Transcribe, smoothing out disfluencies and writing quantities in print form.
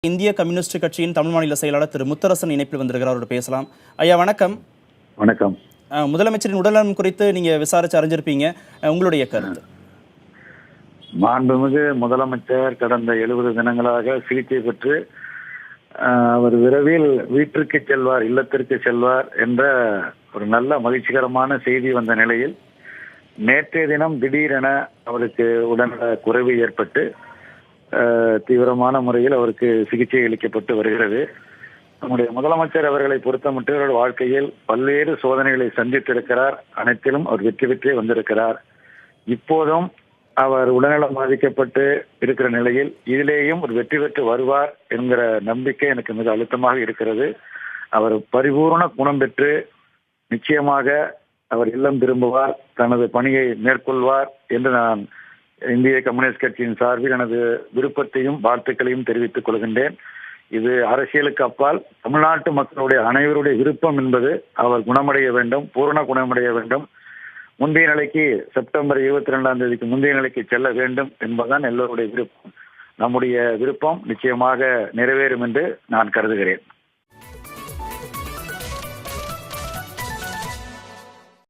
இந்திய கம்யூனிஸ்ட் கட்சியின் தமிழ் மாநில செயலாளர் திரு முத்தரசன் இணைப்பில் வந்திருக்கிறார். அவரோட பேசலாம். ஐயா வணக்கம். வணக்கம். முதலமைச்சரின் உடல்நலம் குறித்து நீங்க விசாரிச்சு அறிஞ்சிருப்பீங்க, உங்களுடைய கருத்து? மாண்புமிகு முதலமைச்சர் கடந்த 70 தினங்களாக சிகிச்சை பெற்று அவர் விரைவில் வீட்டிற்கு செல்வார், இல்லத்திற்கு செல்வார் என்ற ஒரு நல்ல மகிழ்ச்சிகரமான செய்தி வந்த நிலையில் நேற்றைய தினம் திடீரென அவருக்கு உடல்நல குறைவு ஏற்பட்டு தீவிரமான முறையில் அவருக்கு சிகிச்சை அளிக்கப்பட்டு வருகிறது. நம்முடைய முதலமைச்சர் அவர்களை பொறுத்தமட்டு அவருடைய வாழ்க்கையில் பல்வேறு சோதனைகளை சந்தித்திருக்கிறார். அனைத்திலும் அவர் வெற்றி பெற்றே வந்திருக்கிறார். இப்போதும் அவர் உடல்நலம் பாதிக்கப்பட்டு இருக்கிற நிலையில் இதிலேயும் ஒரு வெற்றி பெற்று வருவார் என்கிற நம்பிக்கை எனக்கு மிக அழுத்தமாக இருக்கிறது. அவர் பரிபூர்ண குணம் பெற்று நிச்சயமாக அவர் இல்லம் திரும்புவார், தனது பணியை மேற்கொள்வார் என்று நான் இந்திய கம்யூனிஸ்ட் கட்சியின் சார்பில் எனது விருப்பத்தையும் வாழ்த்துக்களையும் தெரிவித்துக் கொள்கின்றேன். இது அரசியலுக்கு அப்பால் தமிழ்நாட்டு மக்களுடைய அனைவருடைய விருப்பம் என்பது அவர் குணமடைய வேண்டும், பூரண குணமடைய வேண்டும். முந்தைய நிலைக்கு செப்டம்பர் 22ஆம் தேதிக்கு முந்தைய நிலைக்கு செல்ல வேண்டும் என்பதுதான் எல்லோருடைய விருப்பம். நம்முடைய விருப்பம் நிச்சயமாக நிறைவேறும் என்று நான் கருதுகிறேன்.